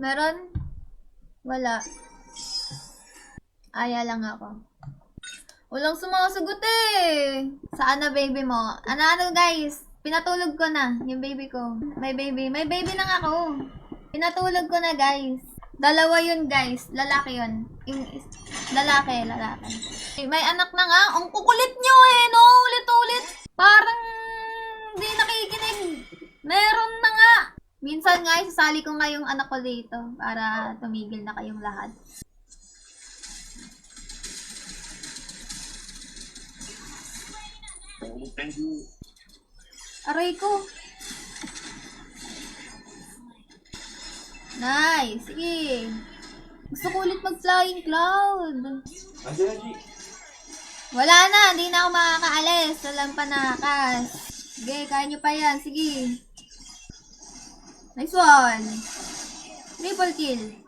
Meron? Wala. Aya lang ako. Walang sumasagot eh. Saan na baby mo? Ano guys? Pinatulog ko na yung baby ko. May baby. May baby na ako. Pinatulog ko na guys. Dalawa yun guys. Lalaki yun. Lalaki. May anak na nga. Ang kukulit nyo eh no. Ulit-ulit. Parang hindi nakikinig. Meron na nga. Minsan nga isasali ko nga yung anak ko dito. Para tumigil na kayong lahat. Aray ko. Nice. Sige. Gusto ko ulit mag-flying cloud. Wala na. Hindi na ako makakaalis. Walang panakas. Sige, kaya nyo pa yan. Sige. Nice one. Triple kill.